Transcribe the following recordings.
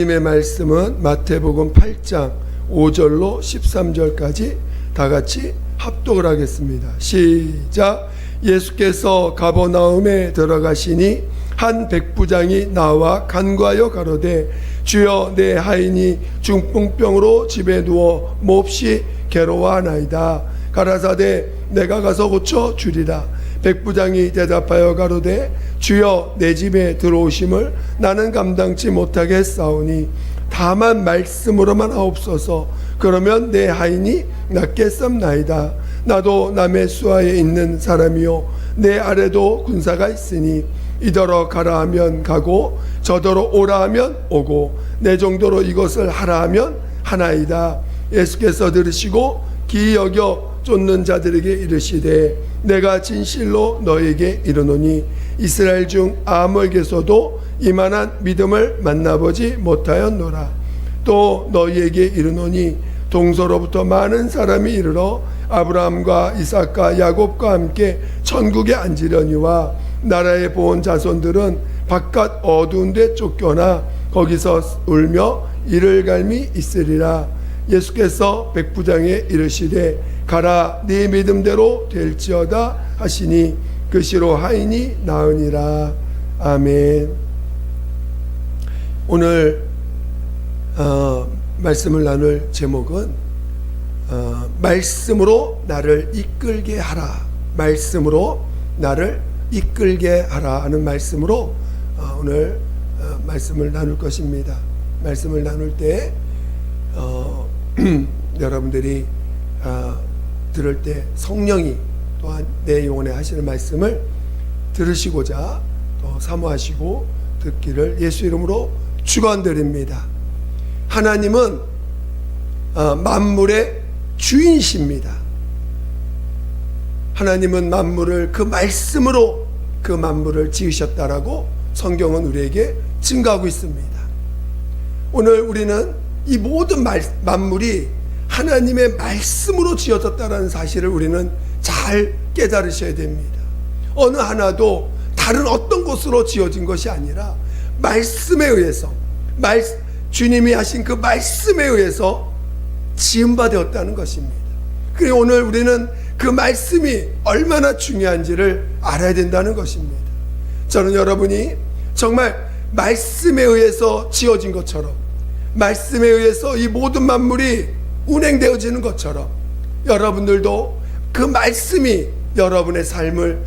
하나님의 말씀은 마태복음 8장 5절로 13절까지 다 같이 합독을 하겠습니다. 시작. 예수께서 가버나움에 들어가시니 한 백부장이 나와 간구하여 가로되 주여 내 하인이 중풍병으로 집에 누워 몹시 괴로워하나이다. 가라사대 내가 가서 고쳐 주리라. 백부장이 대답하여 가로되 주여 내 집에 들어오심을 나는 감당치 못하겠사오니 다만 말씀으로만 하옵소서. 그러면 내 하인이 낫겠사옵나이다. 나도 남의 수하에 있는 사람이요 내 아래도 군사가 있으니 이더러 가라 하면 가고 저더러 오라 하면 오고 내 정도로 이것을 하라 하면 하나이다. 예수께서 들으시고 기이 여겨 쫓는 자들에게 이르시되 내가 진실로 너에게 이르노니 이스라엘 중 아무에게서도 이만한 믿음을 만나보지 못하였노라. 또 너희에게 이르노니 동서로부터 많은 사람이 이르러 아브라함과 이삭과 야곱과 함께 천국에 앉으려니와 나라의 본 자손들은 바깥 어두운 데 쫓겨나 거기서 울며 이를 갈미 있으리라. 예수께서 백부장에 이르시되 가라 네 믿음대로 될지어다 하시니 그 시로 하인이 나으니라. 아멘. 오늘 말씀을 나눌 제목은 말씀으로 나를 이끌게 하라. 말씀으로 나를 이끌게 하라 하는 말씀으로 오늘 말씀을 나눌 것입니다. 말씀을 나눌 때 여러분들이 들을 때 성령이 또한 내 영혼에 하시는 말씀을 들으시고자 또 사모하시고 듣기를 예수 이름으로 축원드립니다. 하나님은 만물의 주인이십니다. 하나님은 만물을 그 말씀으로 그 만물을 지으셨다라고 성경은 우리에게 증거하고 있습니다. 오늘 우리는 이 모든 만물이 하나님의 말씀으로 지어졌다는 사실을 우리는 잘 깨달으셔야 됩니다. 어느 하나도 다른 어떤 곳으로 지어진 것이 아니라 말씀에 의해서 주님이 하신 그 말씀에 의해서 지음바 되었다는 것입니다. 그리고 오늘 우리는 그 말씀이 얼마나 중요한지를 알아야 된다는 것입니다. 저는 여러분이 정말 말씀에 의해서 지어진 것처럼 말씀에 의해서 이 모든 만물이 운행되어지는 것처럼 여러분들도 그 말씀이 여러분의 삶을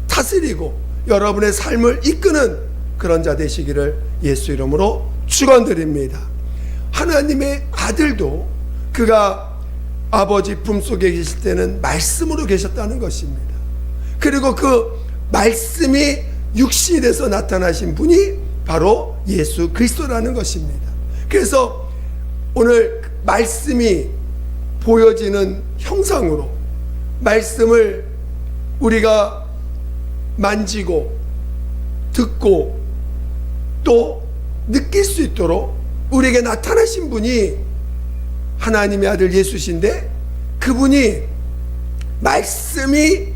다스리고 여러분의 삶을 이끄는 그런 자 되시기를 예수 이름으로 축원드립니다. 하나님의 아들도 그가 아버지 품속에 계실 때는 말씀으로 계셨다는 것입니다. 그리고 그 말씀이 육신이 돼서 나타나신 분이 바로 예수 그리스도라는 것입니다. 그래서 오늘 말씀이 보여지는 형상으로 말씀을 우리가 만지고 듣고 또 느낄 수 있도록 우리에게 나타나신 분이 하나님의 아들 예수신데 그분이 말씀이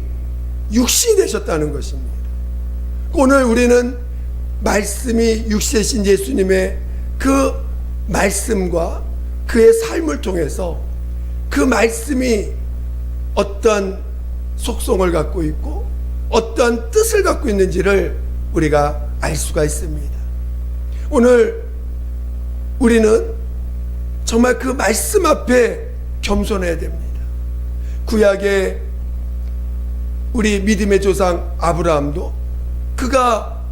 육신이 되셨다는 것입니다. 오늘 우리는 말씀이 육신이신 예수님의 그 말씀과 그의 삶을 통해서 그 말씀이 어떤 속성을 갖고 있고 어떤 뜻을 갖고 있는지를 우리가 알 수가 있습니다. 오늘 우리는 정말 그 말씀 앞에 겸손해야 됩니다. 구약의 우리 믿음의 조상 아브라함도 그가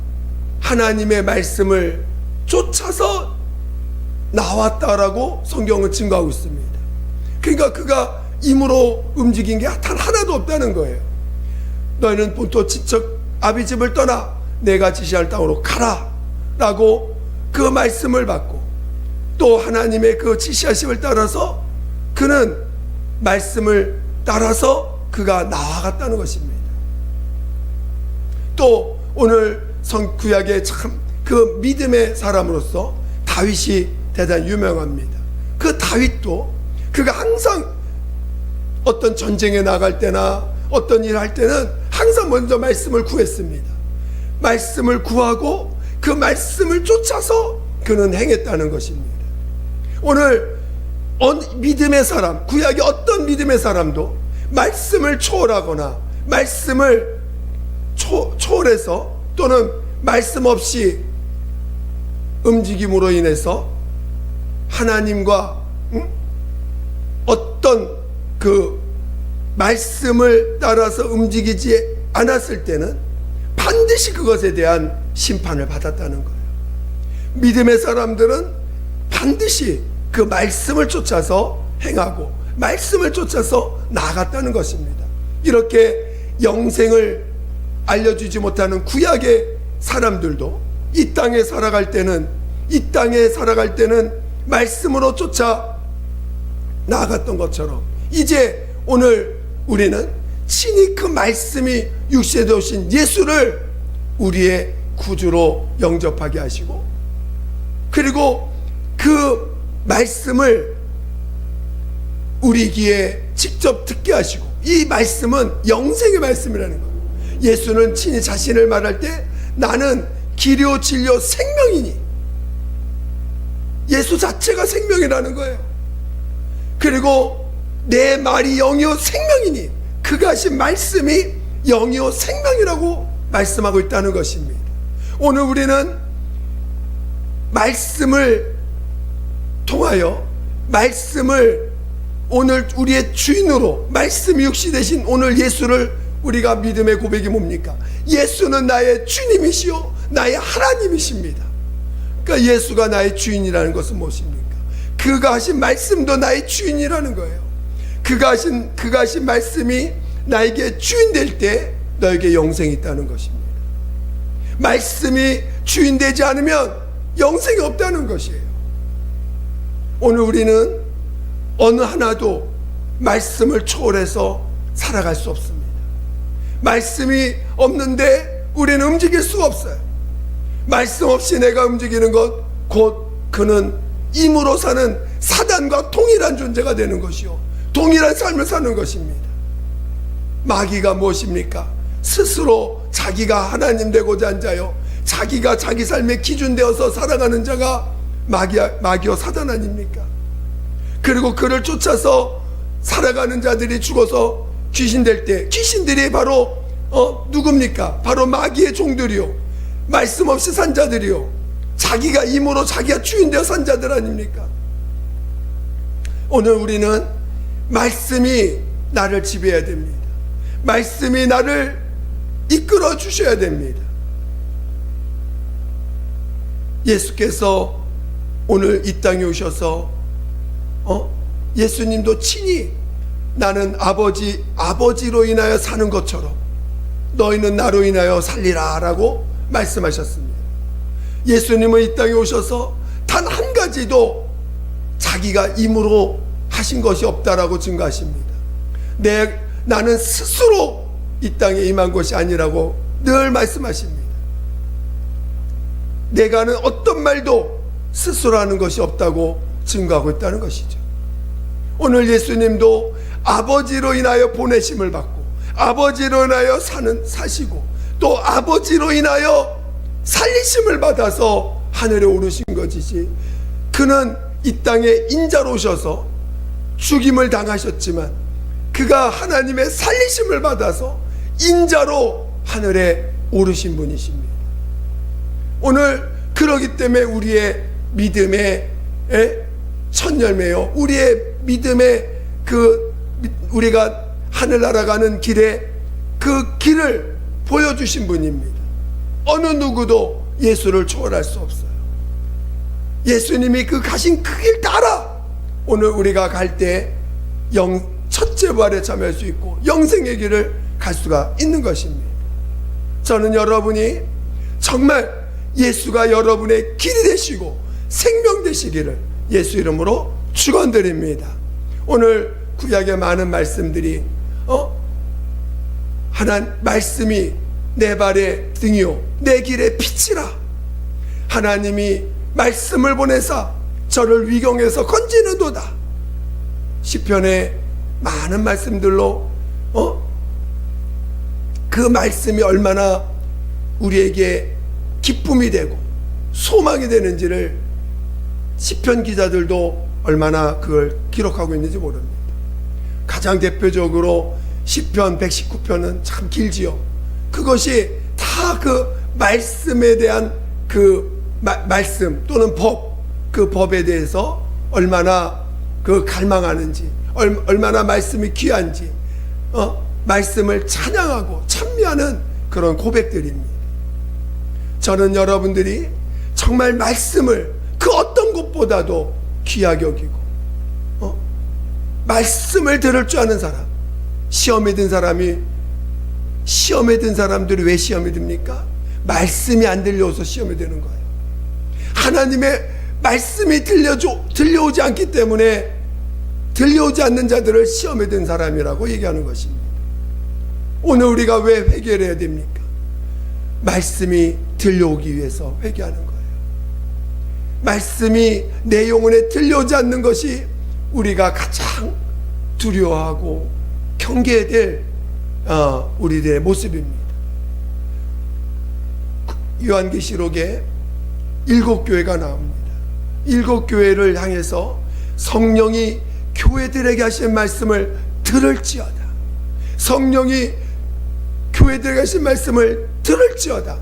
하나님의 말씀을 쫓아서 나왔다라고 성경은 증거하고 있습니다. 그러니까 그가 힘으로 움직인 게 단 하나도 없다는 거예요. 너희는 본토 지척 아비 집을 떠나 내가 지시할 땅으로 가라 라고 그 말씀을 받고 또 하나님의 그 지시하심을 따라서 그는 말씀을 따라서 그가 나아갔다는 것입니다. 또 오늘 구약의 참 그 믿음의 사람으로서 다윗이 대단히 유명합니다. 그 다윗도 그가 항상 어떤 전쟁에 나갈 때나 어떤 일을 할 때는 항상 먼저 말씀을 구했습니다. 말씀을 구하고 그 말씀을 쫓아서 그는 행했다는 것입니다. 오늘 믿음의 사람, 구약의 어떤 믿음의 사람도 말씀을 초월하거나 말씀을 초월해서 또는 말씀 없이 움직임으로 인해서 하나님과 어떤 그 말씀을 따라서 움직이지 않았을 때는 반드시 그것에 대한 심판을 받았다는 거예요. 믿음의 사람들은 반드시 그 말씀을 쫓아서 행하고 말씀을 쫓아서 나아갔다는 것입니다. 이렇게 영생을 알려주지 못하는 구약의 사람들도 이 땅에 살아갈 때는 말씀으로 쫓아 나아갔던 것처럼 이제 오늘 우리는 친히 그 말씀이 육체에 오신 예수를 우리의 구주로 영접하게 하시고, 그리고 그 말씀을 우리 귀에 직접 듣게 하시고, 이 말씀은 영생의 말씀이라는 거예요. 예수는 친히 자신을 말할 때 나는 길이요 진리요 생명이니, 예수 자체가 생명이라는 거예요. 그리고 내 말이 영이요 생명이니, 그가 하신 말씀이 영이요 생명이라고 말씀하고 있다는 것입니다. 오늘 우리는 말씀을 통하여 말씀을 오늘 우리의 주인으로, 말씀이 육시 되신 오늘 예수를 우리가 믿음의 고백이 뭡니까? 예수는 나의 주님이시요 나의 하나님이십니다. 그러니까 예수가 나의 주인이라는 것은 무엇입니까? 그가 하신 말씀도 나의 주인이라는 거예요. 그가 하신 말씀이 나에게 주인 될 때 너에게 영생이 있다는 것입니다. 말씀이 주인 되지 않으면 영생이 없다는 것이에요. 오늘 우리는 어느 하나도 말씀을 초월해서 살아갈 수 없습니다. 말씀이 없는데 우리는 움직일 수가 없어요. 말씀 없이 내가 움직이는 것, 곧 그는 임으로 사는 사단과 동일한 존재가 되는 것이요, 동일한 삶을 사는 것입니다. 마귀가 무엇입니까? 스스로 자기가 하나님 되고자 한 자요, 자기가 자기 삶의 기준 되어서 살아가는 자가 마귀요 사단 아닙니까? 그리고 그를 쫓아서 살아가는 자들이 죽어서 귀신 될 때, 귀신들이 바로 누굽니까? 바로 마귀의 종들이요, 말씀 없이 산 자들이요, 자기가 임으로 자기가 주인 되어 산 자들 아닙니까? 오늘 우리는 말씀이 나를 지배해야 됩니다. 말씀이 나를 이끌어 주셔야 됩니다. 예수께서 오늘 이 땅에 오셔서 예수님도 친히 나는 아버지로 인하여 사는 것처럼 너희는 나로 인하여 살리라 라고 말씀하셨습니다. 예수님은 이 땅에 오셔서 단 한 가지도 자기가 임으로 하신 것이 없다라고 증거하십니다. 나는 스스로 이 땅에 임한 것이 아니라고 늘 말씀하십니다. 내가 하는 어떤 말도 스스로 하는 것이 없다고 증거하고 있다는 것이죠. 오늘 예수님도 아버지로 인하여 보내심을 받고 아버지로 인하여 사시고 또 아버지로 인하여 살리심을 받아서 하늘에 오르신 것이지, 그는 이 땅에 인자로 오셔서 죽임을 당하셨지만 그가 하나님의 살리심을 받아서 인자로 하늘에 오르신 분이십니다. 오늘 그러기 때문에 우리의 믿음의 첫 열매요, 우리의 믿음의 우리가 하늘 날아가는 길에 그 길을 보여주신 분입니다. 어느 누구도 예수를 초월할 수 없어요. 예수님이 그 가신 그 길 따라 오늘 우리가 갈 때 첫째 부활에 참여할 수 있고 영생의 길을 갈 수가 있는 것입니다. 저는 여러분이 정말 예수가 여러분의 길이 되시고 생명 되시기를 예수 이름으로 축원드립니다. 오늘 구약의 많은 말씀들이 말씀이 내 발의 등이요 내 길의 빛이라, 하나님이 말씀을 보내사 저를 위경에서 건지는도다. 시편의 많은 말씀들로 그 말씀이 얼마나 우리에게 기쁨이 되고 소망이 되는지를 시편 기자들도 얼마나 그걸 기록하고 있는지 모릅니다. 가장 대표적으로 시편 119편은 참 길지요. 그것이 다 그 말씀에 대한 그 말씀 또는 그 법에 대해서 얼마나 그 갈망하는지, 얼마나 말씀이 귀한지, 말씀을 찬양하고 찬미하는 그런 고백들입니다. 저는 여러분들이 정말 말씀을 그 어떤 것보다도 귀하게 여기고, 말씀을 들을 줄 아는 사람, 시험에 든 사람들이 왜 시험에 듭니까? 말씀이 안 들려서 시험에 드는 거예요. 하나님의 말씀이 들려오지 않기 때문에 들려오지 않는 자들을 시험에 든 사람이라고 얘기하는 것입니다. 오늘 우리가 왜 회개를 해야 됩니까? 말씀이 들려오기 위해서 회개하는 거예요. 말씀이 내 영혼에 들려오지 않는 것이 우리가 가장 두려워하고 경계해야 될 우리들의 모습입니다. 요한계시록에 7교회가 나옵니다. 7교회를 향해서 성령이 교회들에게 하신 말씀을 들을지어다. 성령이 교회들에게 하신 말씀을 들을지어다.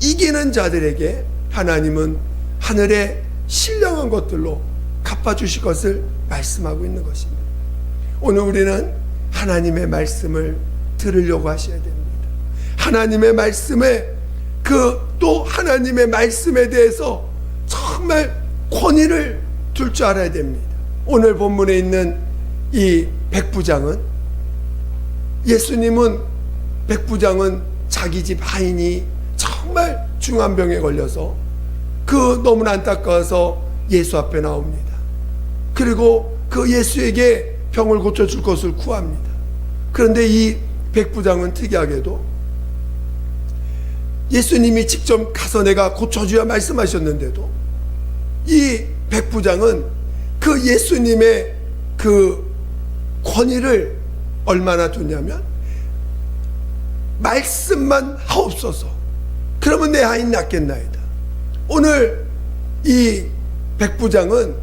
이기는 자들에게 하나님은 하늘에 신령한 것들로 갚아주실 것을 말씀하고 있는 것입니다. 오늘 우리는 하나님의 말씀을 들으려고 하셔야 됩니다. 하나님의 말씀에 또 하나님의 말씀에 대해서 정말 권위를 둘 줄 알아야 됩니다. 오늘 본문에 있는 이 백부장은, 예수님은 백부장은 자기 집 하인이 정말 중한 병에 걸려서 너무나 안타까워서 예수 앞에 나옵니다. 그리고 그 예수에게 병을 고쳐줄 것을 구합니다. 그런데 이 백부장은 특이하게도 예수님이 직접 가서 내가 고쳐줘야 말씀하셨는데도 이 백부장은 그 예수님의 그 권위를 얼마나 두냐면, 말씀만 하옵소서, 그러면 내 하인 낫겠나이다. 오늘 이 백부장은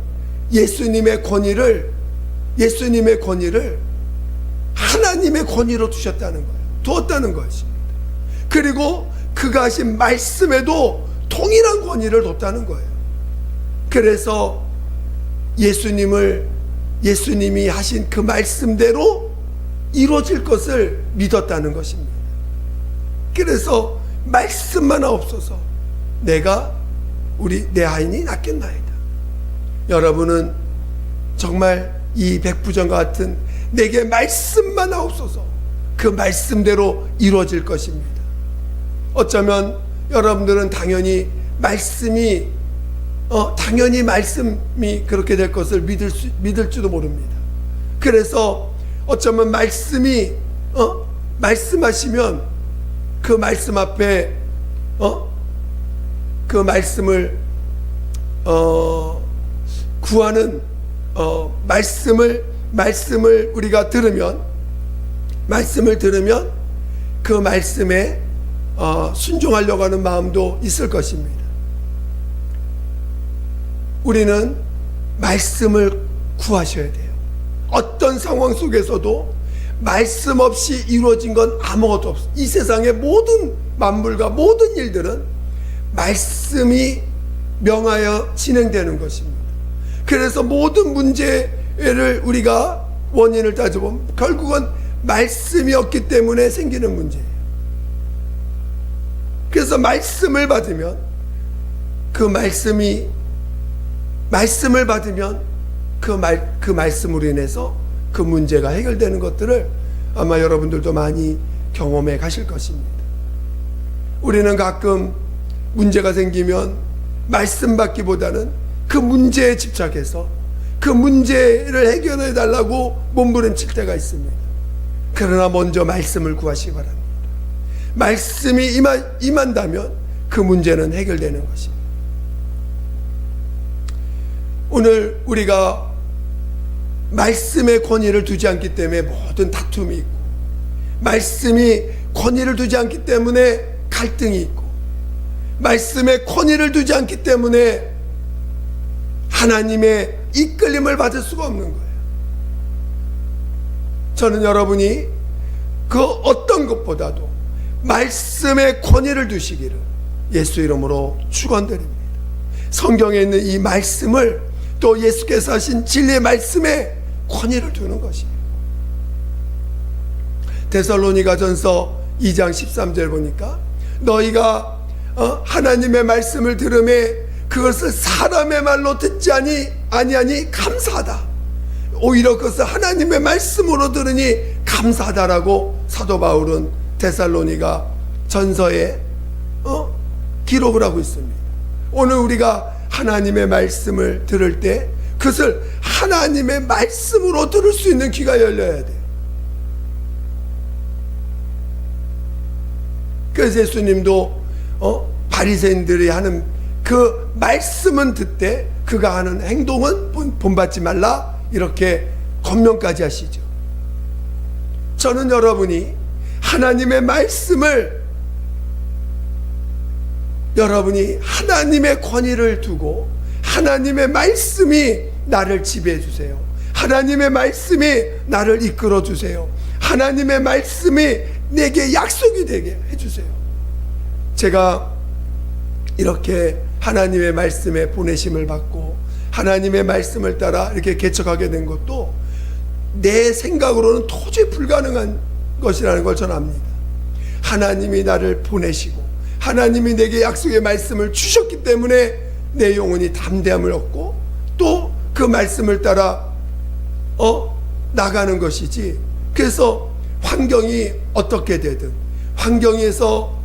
예수님의 권위를 하나님의 권위로 두셨다는 거예요. 두었다는 것입니다. 그리고 그가 하신 말씀에도 동일한 권위를 뒀다는 거예요. 그래서 예수님이 하신 그 말씀대로 이루어질 것을 믿었다는 것입니다. 그래서 말씀만 하옵소서, 내 하인이 낫겠나이다. 여러분은 정말 이 백부장과 같은 내게 말씀만 하옵소서, 그 말씀대로 이루어질 것입니다. 어쩌면 여러분들은 당연히 말씀이 그렇게 될 것을 믿을지도 모릅니다. 그래서 어쩌면 말씀하시면 그 말씀 앞에 그 말씀을 구하는 말씀을 우리가 들으면 그 말씀에 순종하려고 하는 마음도 있을 것입니다. 우리는 말씀을 구하셔야 돼요. 어떤 상황 속에서도 말씀 없이 이루어진 건 아무것도 없어요. 이 세상의 모든 만물과 모든 일들은 말씀이 명하여 진행되는 것입니다. 그래서 모든 문제를 우리가 원인을 따져보면 결국은 말씀이 없기 때문에 생기는 문제예요. 그래서 말씀을 받으면 그 말씀으로 인해서 그 문제가 해결되는 것들을 아마 여러분들도 많이 경험해 가실 것입니다. 우리는 가끔 문제가 생기면 말씀 받기보다는 그 문제에 집착해서 그 문제를 해결해 달라고 몸부림칠 때가 있습니다. 그러나 먼저 말씀을 구하시기 바랍니다. 말씀이 임한다면 그 문제는 해결되는 것입니다. 오늘 우리가 말씀의 권위를 두지 않기 때문에 모든 다툼이 있고, 말씀이 권위를 두지 않기 때문에 갈등이 있고, 말씀의 권위를 두지 않기 때문에 하나님의 이끌림을 받을 수가 없는 거예요. 저는 여러분이 그 어떤 것보다도 말씀의 권위를 두시기를 예수 이름으로 축원드립니다. 성경에 있는 이 말씀을 또 예수께서 하신 진리의 말씀에 권위를 두는 것이에요. 데살로니가전서 2장 13절 보니까 너희가 하나님의 말씀을 들음에 그것을 사람의 말로 듣지 아니하니 감사하다. 오히려 그것을 하나님의 말씀으로 들으니 감사하다라고 사도 바울은 데살로니가 전서에 기록을 하고 있습니다. 오늘 우리가 하나님의 말씀을 들을 때 그것을 하나님의 말씀으로 들을 수 있는 귀가 열려야 돼요. 그래서 예수님도 바리새인들이 하는 그 말씀은 듣되 그가 하는 행동은 본받지 말라 이렇게 권면까지 하시죠. 저는 여러분이 하나님의 말씀을 여러분이 하나님의 권위를 두고 하나님의 말씀이 나를 지배해 주세요. 하나님의 말씀이 나를 이끌어 주세요. 하나님의 말씀이 내게 약속이 되게 해주세요. 제가 이렇게 하나님의 말씀에 보내심을 받고 하나님의 말씀을 따라 이렇게 개척하게 된 것도 내 생각으로는 도저히 불가능한 것이라는 걸 저는 압니다. 하나님이 나를 보내시고 하나님이 내게 약속의 말씀을 주셨기 때문에 내 영혼이 담대함을 얻고 또 그 말씀을 따라 나가는 것이지. 그래서 환경이 어떻게 되든 환경에서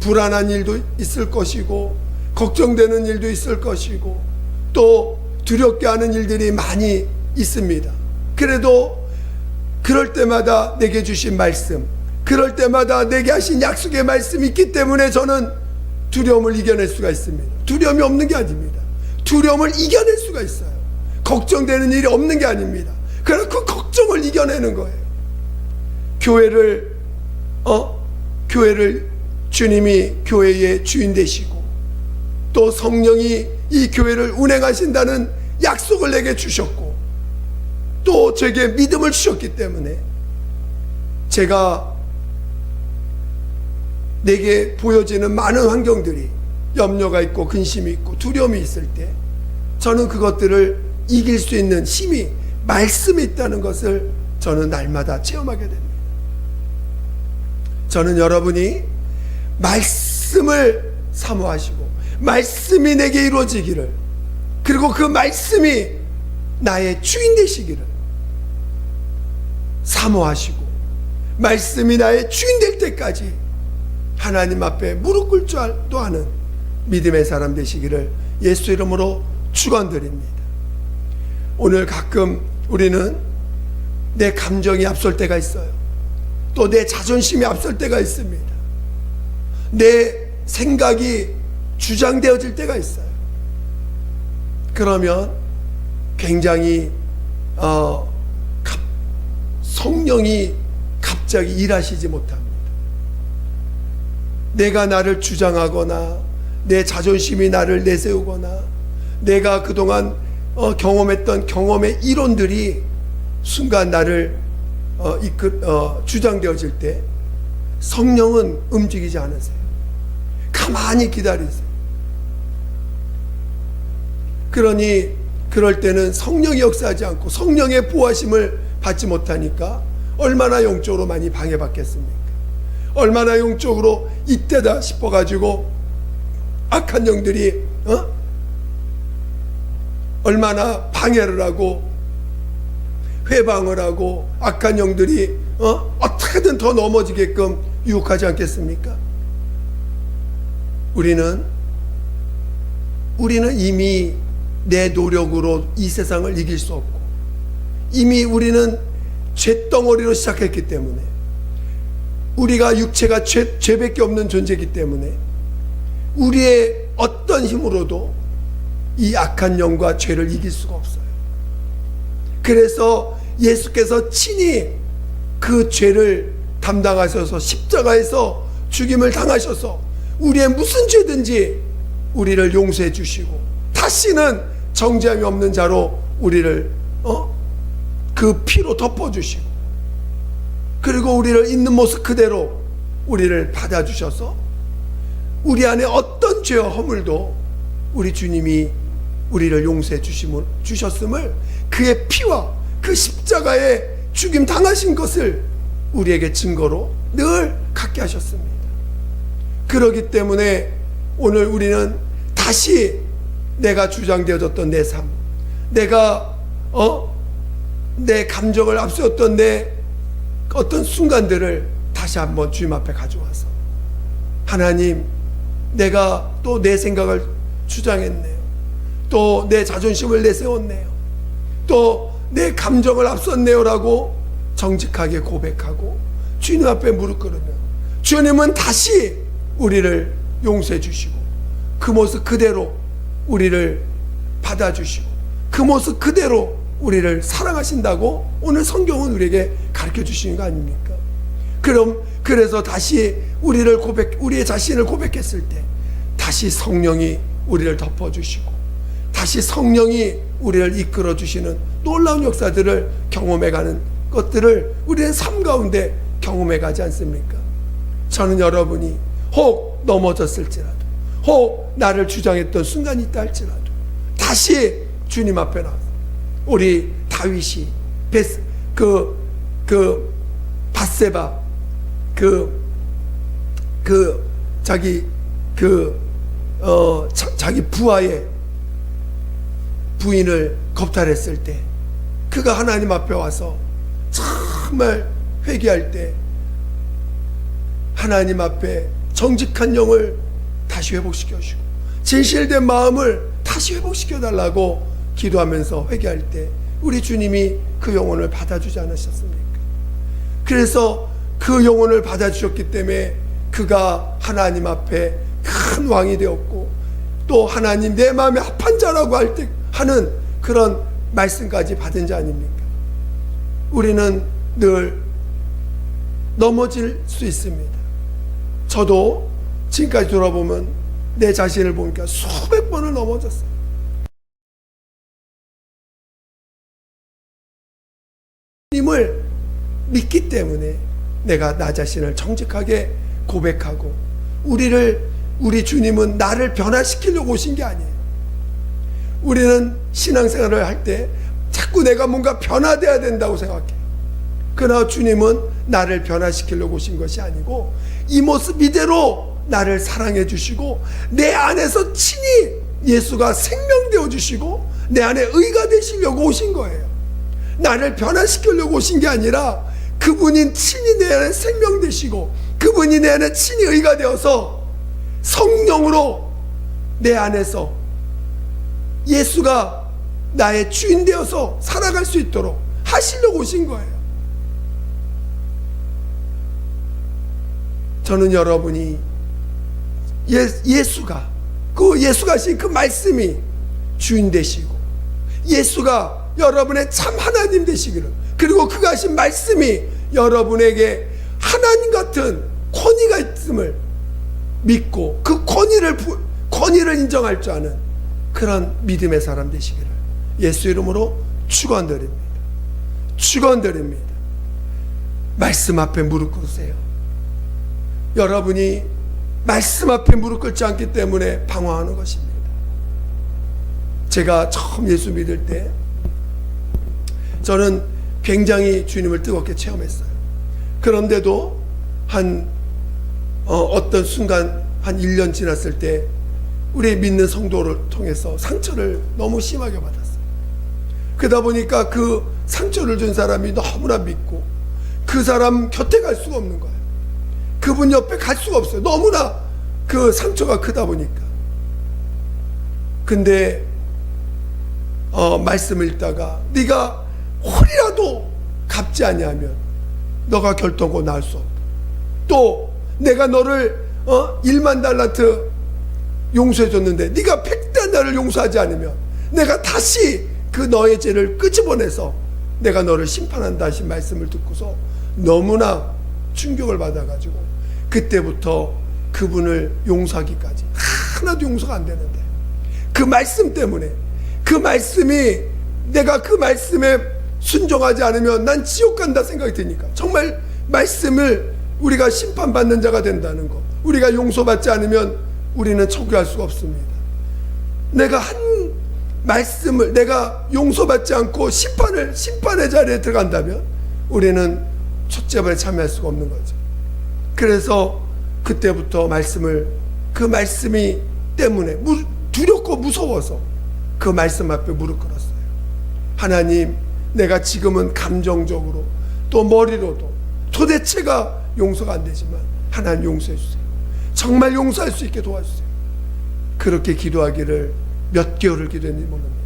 불안한 일도 있을 것이고 걱정되는 일도 있을 것이고 또 두렵게 하는 일들이 많이 있습니다. 그래도 그럴 때마다 내게 주신 말씀, 그럴 때마다 내게 하신 약속의 말씀이 있기 때문에 저는 두려움을 이겨낼 수가 있습니다. 두려움이 없는 게 아닙니다. 두려움을 이겨낼 수가 있어요. 걱정되는 일이 없는 게 아닙니다. 그래서 그 걱정을 이겨내는 거예요. 교회를 주님이 교회의 주인 되시고 또 성령이 이 교회를 운행하신다는 약속을 내게 주셨고 또 제게 믿음을 주셨기 때문에 제가 내게 보여지는 많은 환경들이 염려가 있고 근심이 있고 두려움이 있을 때 저는 그것들을 이길 수 있는 힘이 말씀이 있다는 것을 저는 날마다 체험하게 됩니다. 저는 여러분이 말씀을 사모하시고 말씀이 내게 이루어지기를 그리고 그 말씀이 나의 주인 되시기를 사모하시고 말씀이 나의 주인 될 때까지 하나님 앞에 무릎 꿇을 줄도 아는 믿음의 사람 되시기를 예수 이름으로 축원드립니다. 오늘 가끔 우리는 내 감정이 앞설 때가 있어요. 또 내 자존심이 앞설 때가 있습니다. 내 생각이 주장되어질 때가 있어요. 그러면 굉장히 성령이 갑자기 일하시지 못합니다. 내가 나를 주장하거나 내 자존심이 나를 내세우거나 내가 그동안 경험했던 경험의 이론들이 순간 나를 주장되어질 때 성령은 움직이지 않으세요. 가만히 기다리세요. 그러니 그럴 때는 성령이 역사하지 않고 성령의 보호하심을 받지 못하니까 얼마나 영적으로 많이 방해받겠습니까? 얼마나 영적으로 이때다 싶어가지고 악한 영들이 얼마나 방해를 하고 회방을 하고 악한 영들이 어떻게든 더 넘어지게끔 유혹하지 않겠습니까? 우리는 이미 내 노력으로 이 세상을 이길 수 없고 이미 우리는 죄덩어리로 시작했기 때문에 우리가 육체가 죄밖에 없는 존재이기 때문에 우리의 어떤 힘으로도 이 악한 영과 죄를 이길 수가 없어요. 그래서 예수께서 친히 그 죄를 담당하셔서 십자가에서 죽임을 당하셔서 우리의 무슨 죄든지 우리를 용서해 주시고 다시는 정죄함이 없는 자로 우리를 그 피로 덮어주시고, 그리고 우리를 있는 모습 그대로 우리를 받아주셔서 우리 안에 어떤 죄와 허물도 우리 주님이 우리를 용서해 주셨음을, 그의 피와 그 십자가에 죽임 당하신 것을 우리에게 증거로 늘 갖게 하셨습니다. 그렇기 때문에 오늘 우리는 다시 내가 주장되어졌던 내 삶, 내가 내 감정을 앞세웠던 내 어떤 순간들을 다시 한번 주님 앞에 가져와서, 하나님, 내가 또 내 생각을 주장했네요, 또 내 자존심을 내세웠네요, 또 내 감정을 앞섰네요 라고 정직하게 고백하고 주님 앞에 무릎 꿇으면 주님은 다시 우리를 용서해 주시고 그 모습 그대로 우리를 받아주시고 그 모습 그대로 우리를 사랑하신다고 오늘 성경은 우리에게 가르쳐 주시는 거 아닙니까? 그래서 다시 우리의 자신을 고백했을 때 다시 성령이 우리를 덮어주시고 다시 성령이 우리를 이끌어 주시는 놀라운 역사들을 경험해가는 것들을 우리의 삶 가운데 경험해가지 않습니까? 저는 여러분이 혹 넘어졌을지라도, 혹 나를 주장했던 순간이 있다 할지라도 다시 주님 앞에 나와서, 우리 다윗이 밧세바 자기 부하의 부인을 겁탈했을 때 그가 하나님 앞에 와서 정말 회개할 때 하나님 앞에 정직한 영을 다시 회복시켜 주시고 진실된 마음을 다시 회복시켜 달라고 기도하면서 회개할 때 우리 주님이 그 영혼을 받아주지 않으셨습니까? 그래서 그 영혼을 받아주셨기 때문에 그가 하나님 앞에 큰 왕이 되었고, 또 하나님 내 마음에 합한 자라고 하는 그런 말씀까지 받은 자 아닙니까? 우리는 늘 넘어질 수 있습니다. 저도 지금까지 돌아보면 내 자신을 보니까 수백 번을 넘어졌어요. 주님을 믿기 때문에 내가 나 자신을 정직하게 고백하고, 우리 주님은 나를 변화시키려고 오신 게 아니에요. 우리는 신앙생활을 할 때 자꾸 내가 뭔가 변화돼야 된다고 생각해요. 그러나 주님은 나를 변화시키려고 오신 것이 아니고 이 모습 이대로 나를 사랑해 주시고 내 안에서 친히 예수가 생명되어 주시고 내 안에 의가 되시려고 오신 거예요. 나를 변화시키려고 오신 게 아니라 그분이 친히 내 안에 생명되시고 그분이 내 안에 친히 의가 되어서 성령으로 내 안에서 예수가 나의 주인 되어서 살아갈 수 있도록 하시려고 오신 거예요. 저는 여러분이 예수가 하신 그 말씀이 주인 되시고 예수가 여러분의 참 하나님 되시기를, 그리고 그가 하신 말씀이 여러분에게 하나님 같은 권위가 있음을 믿고 그 권위를 인정할 줄 아는 그런 믿음의 사람 되시기를 예수 이름으로 축원드립니다. 축원드립니다. 말씀 앞에 무릎 꿇으세요. 여러분이 말씀 앞에 무릎 꿇지 않기 때문에 방황하는 것입니다. 제가 처음 예수 믿을 때 저는 굉장히 주님을 뜨겁게 체험했어요. 그런데도 어떤 순간 한 1년 지났을 때 우리 믿는 성도를 통해서 상처를 너무 심하게 받았어요. 그러다 보니까 그 상처를 준 사람이 너무나 믿고 그 사람 곁에 갈 수가 없는 거예요. 그분 옆에 갈 수가 없어요. 너무나 그 상처가 크다 보니까. 근데 말씀을 읽다가 네가 홀이라도 갚지 아니하면 너가 결단코 나을 수 없다. 또 내가 너를 1만 달란트 용서해 줬는데 네가 100달러를 용서하지 않으면 내가 다시 그 너의 죄를 끄집어내서 내가 너를 심판한다 하신 말씀을 듣고서 너무나 충격을 받아가지고 그때부터 그분을 용서하기까지 하나도 용서가 안 되는데 그 말씀 때문에 그 말씀이, 내가 그 말씀에 순종하지 않으면 난 지옥 간다 생각이 드니까, 정말 말씀을 우리가 심판받는 자가 된다는 것, 우리가 용서받지 않으면 우리는 청구할 수가 없습니다. 내가 한 말씀을 내가 용서받지 않고 심판의 자리에 들어간다면 우리는 첫째발에 참여할 수가 없는 거죠. 그래서 그때부터 그 말씀이 때문에 두렵고 무서워서 그 말씀 앞에 무릎 꿇었어요. 하나님, 내가 지금은 감정적으로 또 머리로도 도대체가 용서가 안 되지만 하나님 용서해 주세요. 정말 용서할 수 있게 도와주세요. 그렇게 기도하기를 몇 개월을 기도했는지 모릅니다.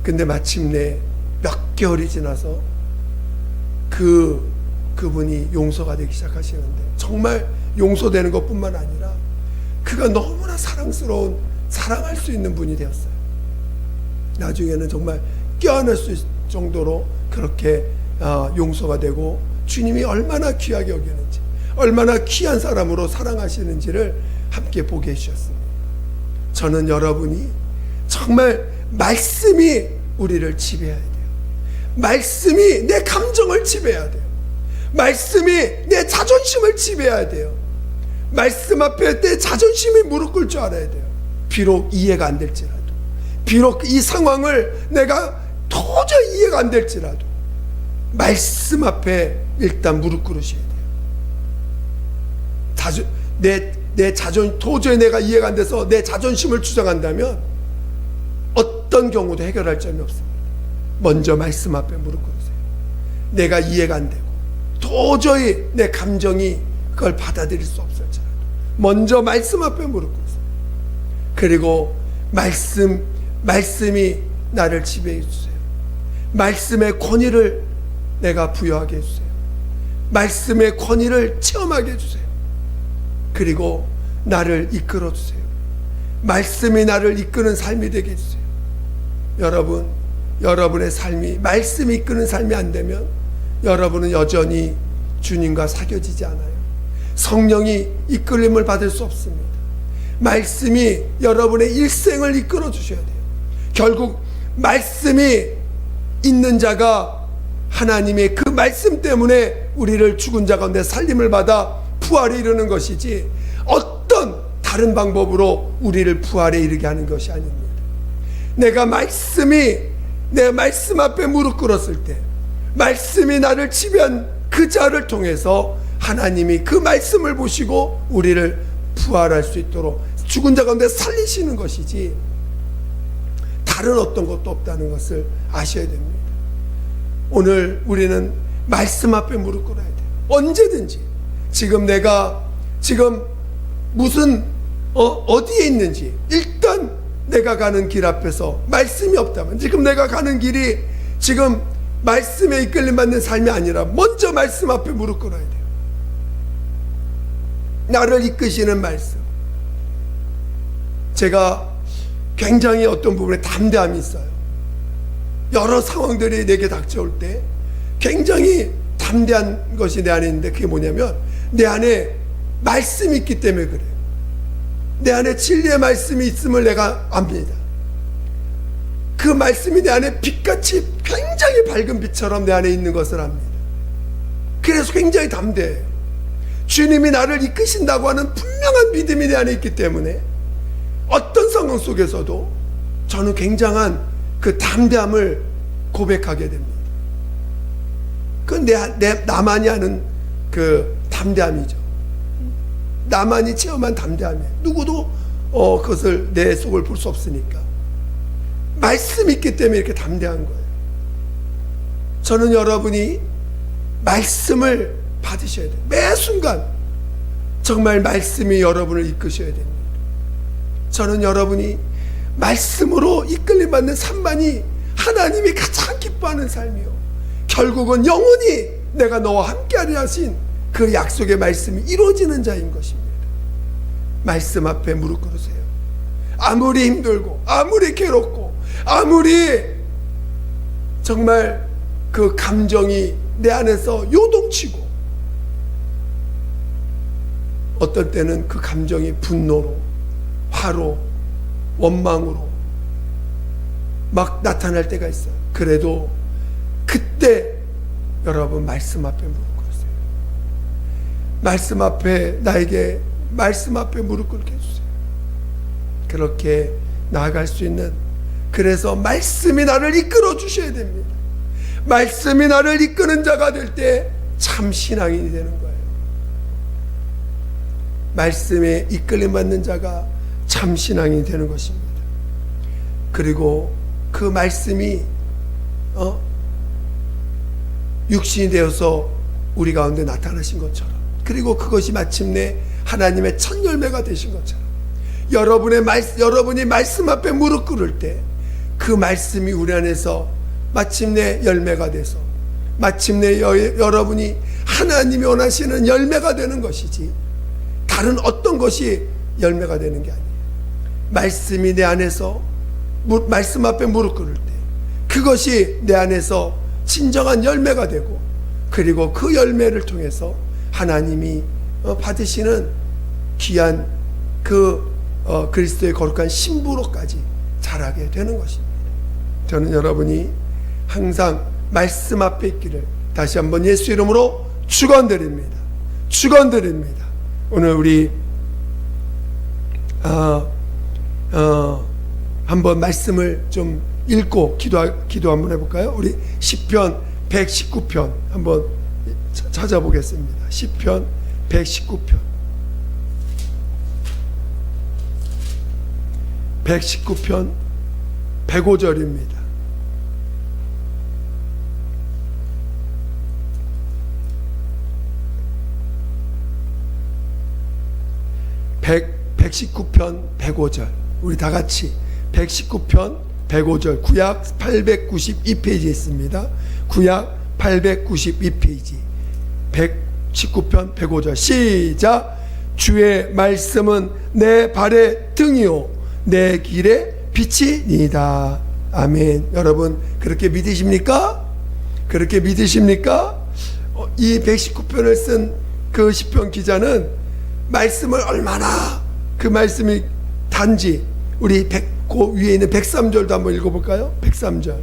근데 마침내 몇 개월이 지나서 그분이 용서가 되기 시작하시는데, 정말 용서되는 것뿐만 아니라 그가 너무나 사랑할 수 있는 분이 되었어요. 나중에는 정말 껴안을 수 있을 정도로 그렇게 용서가 되고, 주님이 얼마나 귀하게 여기는지, 얼마나 귀한 사람으로 사랑하시는지를 함께 보게 해주셨습니다. 저는 여러분이 정말 말씀이 우리를 지배해야 돼요. 말씀이 내 감정을 지배해야 돼요. 말씀이 내 자존심을 지배해야 돼요. 말씀 앞에 내 자존심이 무릎 꿇을 줄 알아야 돼요. 비록 이해가 안 될지라도, 비록 이 상황을 내가 도저히 이해가 안 될지라도 말씀 앞에 일단 무릎 꿇으셔야 돼요. 도저히 내가 이해가 안 돼서 내 자존심을 주장한다면 어떤 경우도 해결할 점이 없습니다. 먼저 말씀 앞에 무릎 꿇으세요. 내가 이해가 안 되고 도저히 내 감정이 그걸 받아들일 수 없을지라도 먼저 말씀 앞에 무릎 꿇으세요. 그리고 말씀이 나를 지배해 주세요. 말씀의 권위를 내가 부여하게 해주세요. 말씀의 권위를 체험하게 해주세요. 그리고 나를 이끌어 주세요. 말씀이 나를 이끄는 삶이 되게 해주세요. 여러분의 삶이 말씀이 이끄는 삶이 안 되면 여러분은 여전히 주님과 사귀어지지 않아요. 성령이 이끌림을 받을 수 없습니다. 말씀이 여러분의 일생을 이끌어 주셔야 돼요. 결국 말씀이 있는 자가, 하나님의 그 말씀 때문에 우리를 죽은 자 가운데 살림을 받아 부활에 이르는 것이지, 어떤 다른 방법으로 우리를 부활에 이르게 하는 것이 아닙니다. 내가 내 말씀 앞에 무릎 꿇었을 때, 말씀이 나를 지배한 그 자를 통해서 하나님이 그 말씀을 보시고 우리를 부활할 수 있도록 죽은 자 가운데 살리시는 것이지, 다른 어떤 것도 없다는 것을 아셔야 됩니다. 오늘 우리는 말씀 앞에 무릎 꿇어야 돼요. 언제든지. 내가 무슨 어디에 있는지, 일단 내가 가는 길 앞에서 말씀이 없다면, 지금 내가 가는 길이 지금 말씀에 이끌림 받는 삶이 아니라 먼저 말씀 앞에 무릎 꿇어야 돼요. 나를 이끄시는 말씀. 제가 굉장히 어떤 부분에 담대함이 있어요. 여러 상황들이 내게 닥쳐올 때 굉장히 담대한 것이 내 안에 있는데, 그게 뭐냐면 내 안에 말씀이 있기 때문에 그래요. 내 안에 진리의 말씀이 있음을 내가 압니다. 그 말씀이 내 안에 빛같이 굉장히 밝은 빛처럼 내 안에 있는 것을 압니다. 그래서 굉장히 담대해요. 주님이 나를 이끄신다고 하는 분명한 믿음이 내 안에 있기 때문에 어떤 상황 속에서도 저는 굉장한 그 담대함을 고백하게 됩니다. 그건 나만이 아는 그 담대함이죠. 나만이 체험한 담대함이에요. 누구도 그것을 내 속을 볼 수 없으니까. 말씀이 있기 때문에 이렇게 담대한 거예요. 저는 여러분이 말씀을 받으셔야 돼요. 매 순간 정말 말씀이 여러분을 이끄셔야 됩니다. 저는 여러분이 말씀으로 이끌림 받는 삶만이 하나님이 가장 기뻐하는 삶이요, 결국은 영원히 내가 너와 함께하리 하신 그 약속의 말씀이 이루어지는 자인 것입니다. 말씀 앞에 무릎 꿇으세요. 아무리 힘들고 아무리 괴롭고 아무리 정말 그 감정이 내 안에서 요동치고, 어떤 때는 그 감정이 분노로, 화로, 원망으로 막 나타날 때가 있어요. 그래도 그때 여러분 말씀 앞에 무릎 꿇으세요. 말씀 앞에 나에게 말씀 앞에 무릎 꿇게 해주세요. 그렇게 나아갈 수 있는, 그래서 말씀이 나를 이끌어 주셔야 됩니다. 말씀이 나를 이끄는 자가 될 때 참 신앙인이 되는 거예요. 말씀에 이끌림 받는 자가 참 신앙인이 되는 것입니다. 그리고 그 말씀이 육신이 되어서 우리 가운데 나타나신 것처럼, 그리고 그것이 마침내 하나님의 첫 열매가 되신 것처럼, 여러분이 말씀 앞에 무릎 꿇을 때 그 말씀이 우리 안에서 마침내 열매가 돼서 마침내 여러분이 하나님이 원하시는 열매가 되는 것이지 다른 어떤 것이 열매가 되는 게 아니에요. 말씀이 내 안에서, 말씀 앞에 무릎 꿇을 때 그것이 내 안에서 진정한 열매가 되고, 그리고 그 열매를 통해서 하나님이 받으시는 귀한 그 그리스도의 거룩한 신부로까지 자라게 되는 것입니다. 저는 여러분이 항상 말씀 앞에 있기를 다시 한번 예수 이름으로 축원드립니다. 축원드립니다. 오늘 우리 한번 말씀을 좀 읽고 기도 한번 해볼까요? 우리 시편 119편 한번 찾아보겠습니다. 시편 119편 119편 105절입니다. 119편 105절 우리 다같이 119편 105절 구약 892페이지에 있습니다. 구약 892페이지 119편 105절 시작. 주의 말씀은 내 발의 등이요 내 길의 빛이니이다. 아멘. 여러분 그렇게 믿으십니까? 그렇게 믿으십니까? 이 119편을 쓴 그 시편 기자는 말씀을 얼마나 그 말씀이 단지 우리 그 위에 있는 103절도 한번 읽어볼까요? 103절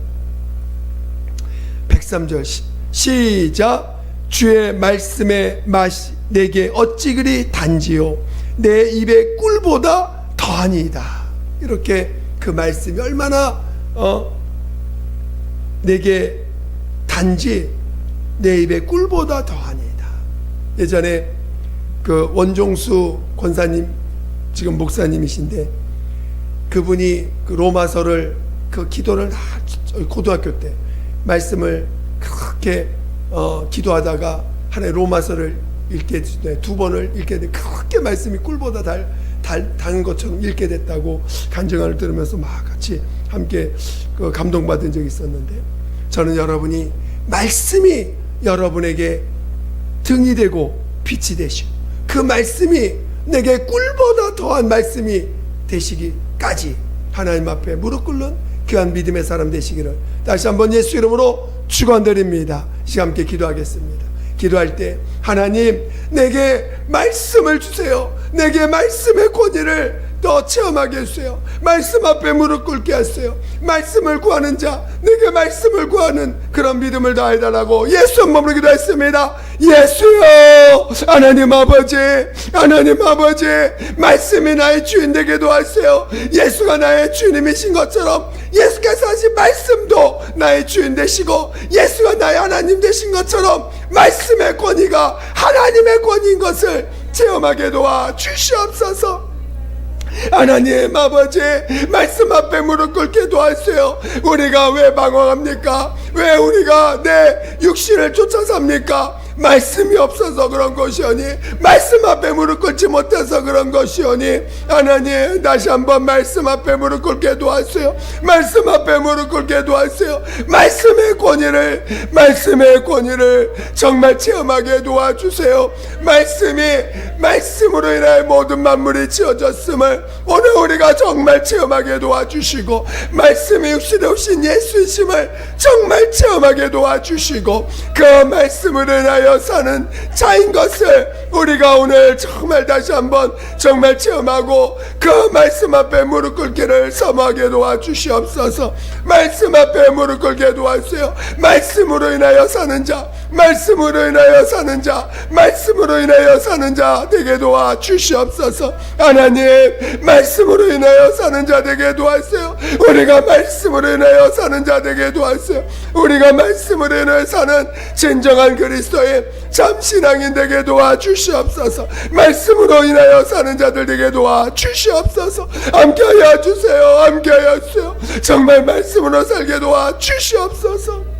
103절 시작. 주의 말씀의 맛이 내게 어찌 그리 단지요 내 입의 꿀보다 더하니이다. 이렇게 그 말씀이 얼마나 내게 단지 내 입의 꿀보다 더하니이다. 예전에 그 원종수 권사님 지금 목사님이신데 그분이 그 로마서를 그 기도를 고등학교 때 말씀을 그렇게 기도하다가 하나의 로마서를 읽게 두 번을 읽게 돼 그렇게 말씀이 꿀보다 단 것처럼 읽게 됐다고 간증을 들으면서 막 같이 함께 그 감동받은 적이 있었는데, 저는 여러분이 말씀이 여러분에게 등이 되고 빛이 되시고 그 말씀이 내게 꿀보다 더한 말씀이 되시기까지 하나님 앞에 무릎 꿇는 귀한 믿음의 사람 되시기를 다시 한번 예수 이름으로 축원드립니다. 시간 함께 기도하겠습니다. 기도할 때 하나님 내게 말씀을 주세요. 내게 말씀의 권위를 더 체험하게 해주세요. 말씀 앞에 무릎 꿇게 하세요. 말씀을 구하는 자, 내게 말씀을 구하는 그런 믿음을 다해달라고 예수 이름으로 기도했습니다. 예수여, 하나님 아버지, 하나님 아버지, 말씀이 나의 주인 되게 도와주세요. 예수가 나의 주님이신 것처럼 예수께서 하신 말씀도 나의 주인 되시고 예수가 나의 하나님 되신 것처럼 말씀의 권위가 하나님의 권위인 것을 체험하게 도와 주시옵소서. 하나님 아버지, 말씀 앞에 무릎 꿇게 도와주세요. 우리가 왜 방황합니까? 왜 우리가 내 육신을 쫓아 삽니까? 말씀이 없어서 그런 것이오니, 말씀 앞에 무릎 꿇지 못해서 그런 것이오니, 하나님 다시 한번 말씀 앞에 무릎 꿇게 도와주세요. 말씀 앞에 무릎 꿇게 도와주세요. 말씀의 권위를 정말 체험하게 도와주세요. 말씀으로 인하여 모든 만물이 지어졌음을 오늘 우리가 정말 체험하게 도와주시고, 말씀이 육신에 오신 예수이심을 정말 체험하게 도와주시고, 그 말씀을 인하여 인하여 사는 자인 것을 우리가 오늘 정말 다시 한번 정말 체험하고 그 말씀 앞에 무릎 꿇기를 사모하게 도와주시옵소서. 말씀 앞에 무릎 꿇게 도와주세요. 말씀으로 인하여 사는 자, 말씀으로 인하여 사는 자, 말씀으로 인하여 사는 자 되게 도와주시옵소서. 하나님, 말씀으로 인하여 사는 자 되게 도와주세요. 우리가 말씀으로 인하여 사는 자 되게 도와주세요. 우리가 말씀으로 인하여 사는 진정한 그리스도의 참신앙인 되게 도와주시옵소서. 말씀으로 인하여 사는 자들 되게 도와주시옵소서. 함께하여 주세요. 함께하여 주세요. 정말 말씀으로 살게 도와주시옵소서.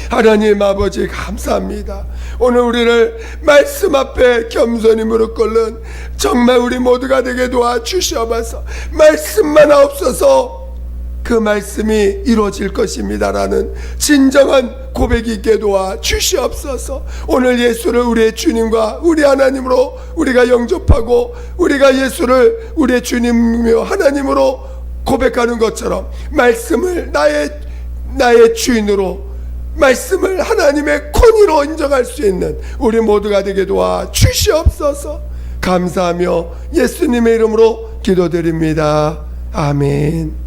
하나님 아버지 감사합니다. 오늘 우리를 말씀 앞에 겸손히 무릎 꿇는 정말 우리 모두가 되게 도와주시옵소서. 말씀만 없어서 그 말씀이 이루어질 것입니다라는 진정한 고백이 있게 도와주시옵소서. 오늘 예수를 우리의 주님과 우리 하나님으로 우리가 영접하고 우리가 예수를 우리의 주님이며 하나님으로 고백하는 것처럼 말씀을 나의 주인으로, 말씀을 하나님의 권위로 인정할 수 있는 우리 모두가 되게 도와주시옵소서. 감사하며 예수님의 이름으로 기도드립니다. 아멘.